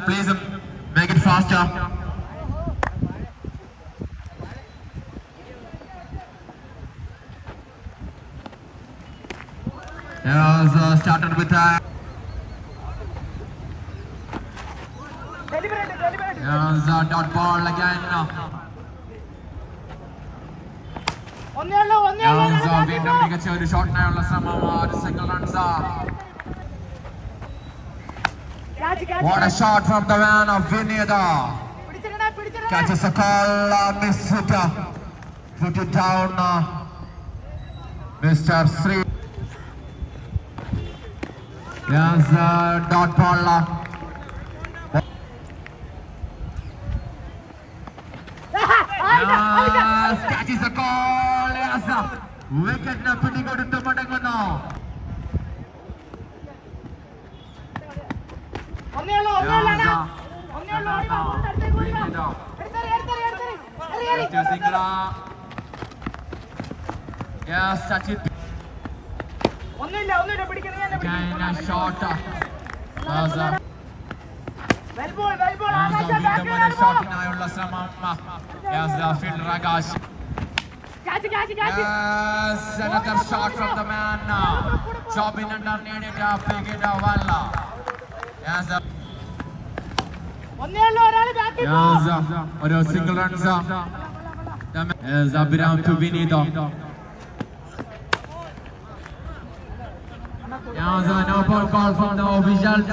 please make it faster. Yes, started with yes, dot ball again. Yes, വീണ്ടും മികച്ച ഒരു ഷോട്ടിനായുള്ള ശ്രമം, ഒരു single runs. What a shot from the man of Vinayada. Catches a call, missed it. Put it down, Mr. Sri. Yes, dot ball. Yes, catches a call. Yes, wicket na pinigoduttu madangunu. Yes, Sachin. Again a shot. ഷോട്ടിനായുള്ള ശ്രമം. Yes, the fielder Ragash. Yes, another shot from the man. Chopping underneath it, pick it up well. Yes, ഒരു single runs. Yes, Abhiram to Vinayada. Yes, no ball call from the officials.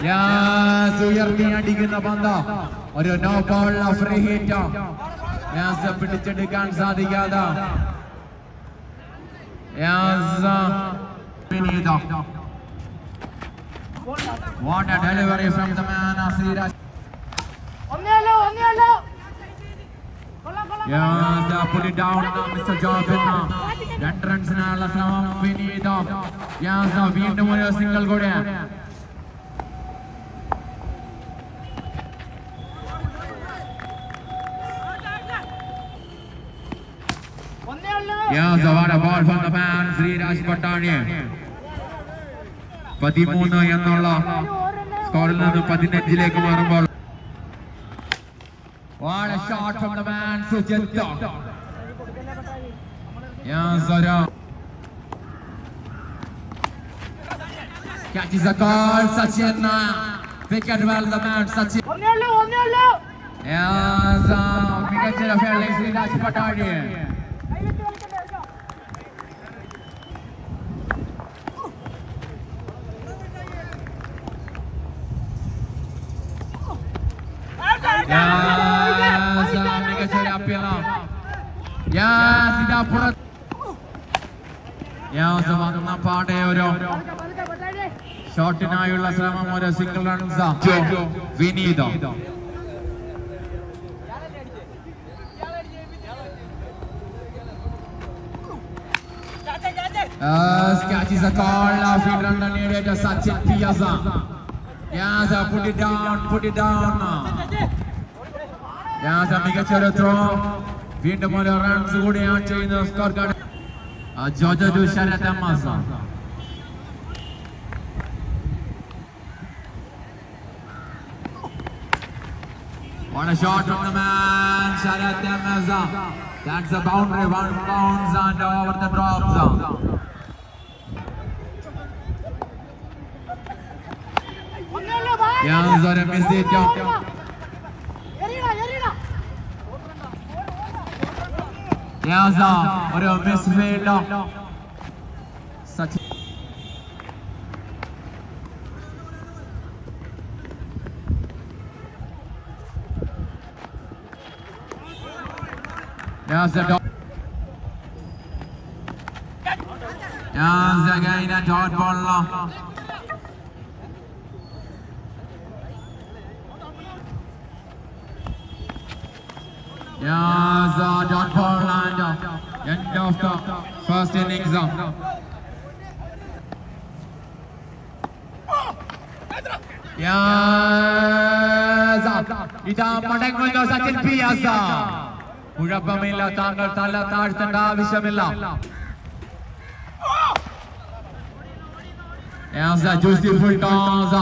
Yes, ഉയർത്തി അടിക്കുന്ന പന്ത്, ഒരു no ball free hit. Yes, പിടിച്ചെടുക്കാൻ സാധിക്കാതെ. Yes, Vinayada. What a delivery from the man of Sriraj. Yes, put it down, Mr. Jobin. രണ്ട് റൺസിനുള്ള ശ്രമം Vinayada. Yes, വീണ്ടും ഒരു സിംഗിൾ കൂടെ. Yes, what a ball from the man Sriraj Patani. 13 എന്നുള്ള സ്കോറിൽ നിന്ന് 15 മാറുമ്പോൾ. What a shot from the man Sujit. Yes, catches a call, Sachin. Wicket well, the man Sachin. Yes, മികച്ച fielding Sreeraj പട്ടാണി. മികച്ച ഒരു appeal. Yes, ഇതാ പുറത്ത്. Yes, വന്ന പാടെ ഒരു ഷോട്ടിനായുള്ള ശ്രമം, ഒരു single runs. Vinayada. Catches a call, fielder underneath it, Sachin Piazza. Yes, put it down, put it down. Yes, മികച്ച ഒരു ത്രോ. വീണ്ടും ഒരു റൺസ് കൂടിയാണ് ചെയ്യുന്നത്. Score card Joju Sarath MS. What a shot from the man Sharath MS. That's a boundary, 1 bounce and over the drops. Yes, or a missed. Yes, or a misfield. Such. Yes, the dot. Yes, again a dot ball. Yes, dot ball and end of the first innings. Yes, ഇതാ മടങ്ങുന്നു Sachin piazza. കുഴപ്പമില്ല, താങ്കൾ തല താഴ്ത്തേണ്ട ആവശ്യമില്ല. Yes, a juicy full toss.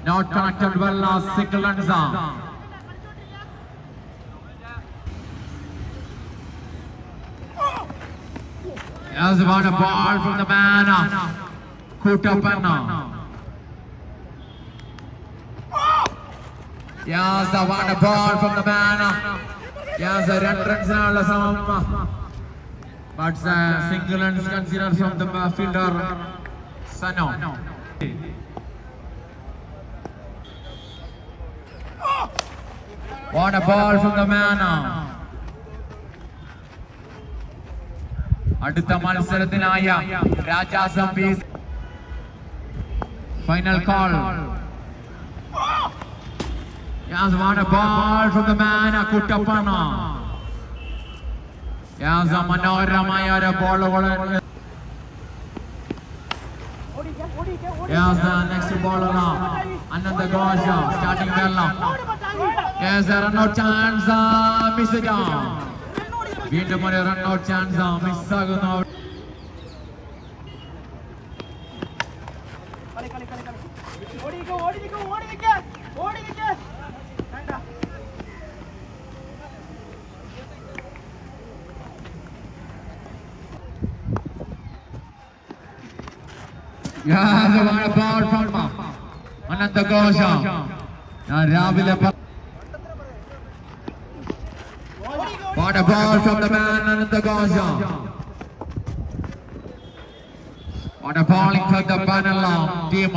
Not connected well, single runs. Yes, what a ball from the man. Kuttapanna. Yes, what a ball from the man. Yes, a run runs. But single runs considered from the fielder. Sano. What a ball from the man. അടുത്ത മത്സരത്തിനായ രാജാസം പീസ് final call. Yes, what a ball from the man Kuttapanna. Yes, മനോഹരമായ ഒരു ബോളുകൾ. Yes, next bowler Ananda Ghosh starting well. Yes, a run out chance, miss it down. വീണ്ടും ഒരു run out chance മിസ്സാകുന്നു. Ball from Anantha Ghosh. രാവിലെ what a ball from the man Ananda Ghosh. What a bowling from the panel team.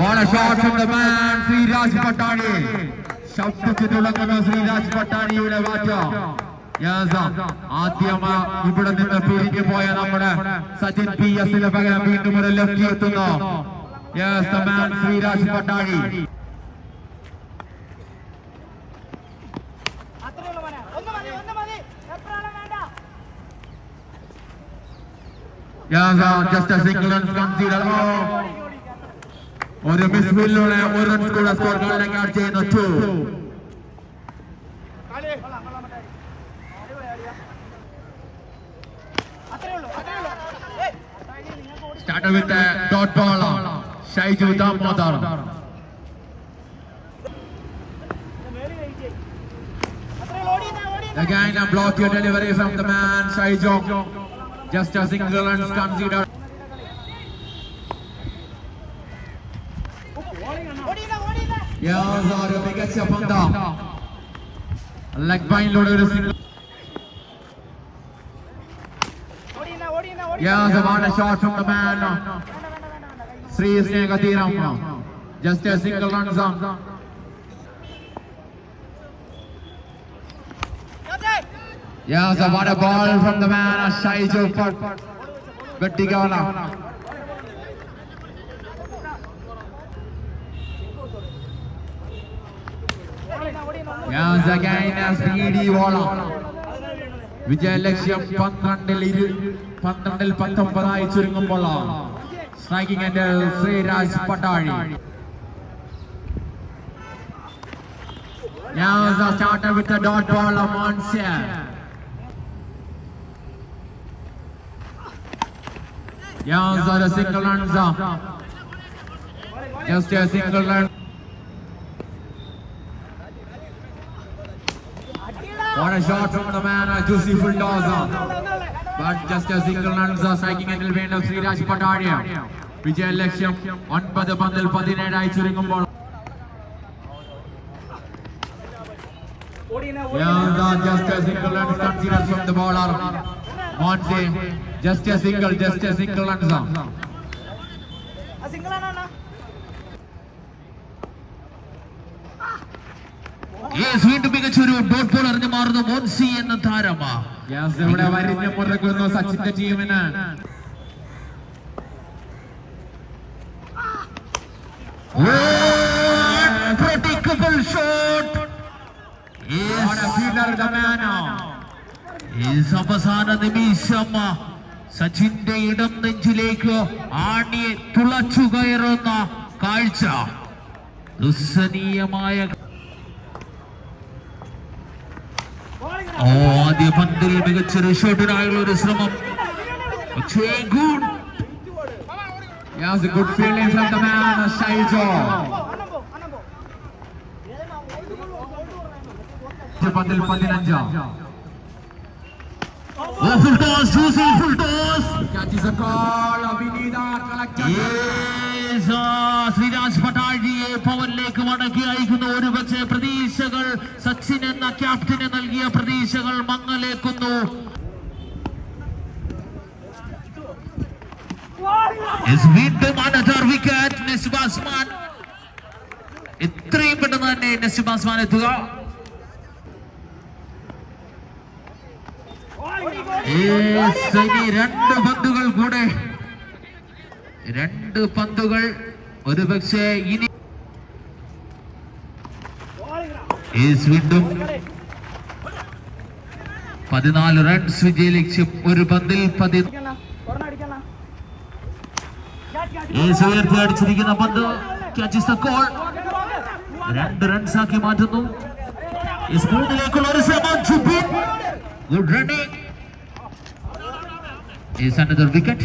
What a shot from the man Sriraj Patani. ശബ്ദത്തിൽ തുടങ്ങുന്ന Sreeraj പട്ടാണിയുടെ bat. ആദ്യം ഇവിടെ നിന്ന് പിരിഞ്ഞു പോയ നമ്മുടെ സച്ചിൻ PS പകരം വീണ്ടും ഒരു ലെഫ്റ്റ് എത്തുന്നു. Yes, the man Sriraj Patani. Yes, just a single run considered. ഒരു മിസ് ഫീൽഡിലൂടെ ഒരു റൺസ് കൂടെ സ്കോർ കാർഡിലേക്ക് ആഡ് ചെയ്യുന്നു. 2. Started with a dot ball. Shaiju Damodar. Again a block your delivery from the man Shaiju. Just a single runs considered. Yes, ഒരു മികച്ച പന്ത്. Leg ബൈനിലൂടെ ഒരു single. Yes, what a shot from the man Sri Snehgathiram. Just a single run. Yes, what a ball from the man Shaiju Vettigala. Yes, again a speedy ball. വിജയലക്ഷ്യം 12-19 ചുരുങ്ങുമ്പോൾ striking and Sreeraj Pattani. Now started with the dot ball of Monsia. Yes, the single runs. Just a single run. What a shot from the man, a juicy full toss. But just a single runs, striking angle വേണ്ട ശ്രീരാജ് പട്ടാണി. വിജയലക്ഷ്യം 9-17 ചുരുങ്ങുമ്പോൾ just a single run considered from the bowler Monse. Just a single runs. വീണ്ടും മികച്ചൊരു dot ball എറിഞ്ഞു മാറുന്നു മോൻസി എന്ന താരം. ഇവിടെ വരിഞ്ഞു മുറക്കുന്നു സച്ചിന്റെ ടീമിന്. Predictable shot. What a fielder the man. അവസാന നിമിഷം സച്ചിന്റെ ഇടം നെഞ്ചിലേക്ക് ആണിയെ തുളച്ചു കയറുന്ന കാഴ്ച ദുസ്സനീയമായ. ആദ്യ പന്തിൽ മികച്ചൊരു ഷോട്ടിനായുള്ള ഒരു ശ്രമം. Good. Yes, a good fielding from the man, Shaijo. പന്തിൽ 15. Full toss, juicy full toss. Catches a call. Vinida collected. Yes, Sreeraj പട്ടാഴിയെ പവനിലേക്ക് മടക്കി അയക്കുന്നു. ഒരു പക്ഷേ പ്രതീക്ഷകൾ സച്ചിൻ എന്ന ക്യാപ്റ്റന് നൽകിയ പ്രതീക്ഷകൾ മങ്ങലേക്കുന്നു. വീണ്ടും അനദർ വിക്കറ്റ്. നസീബ് ഉസ്മാൻ എത്രയും പെട്ടെന്ന് തന്നെ നസീബ് ഉസ്മാൻ എത്തുക. രണ്ട് പന്തുകൾ കൂടെ, 2 പന്തുകൾ. ഒരു പക്ഷേ ഇനി വീണ്ടും 14 റൺസ് വിജയ ലക്ഷ്യം. ഒരു പന്തിൽ ഉയർത്തി അടിച്ചിരിക്കുന്ന പന്ത് ക്യാച്ചസ് ദ കോൾ. 2 റൺസ് ആക്കി മാറ്റുന്നു. മൂന്നിലേക്കുള്ള ഒരു ശ്രമം. Good running. Is another wicket.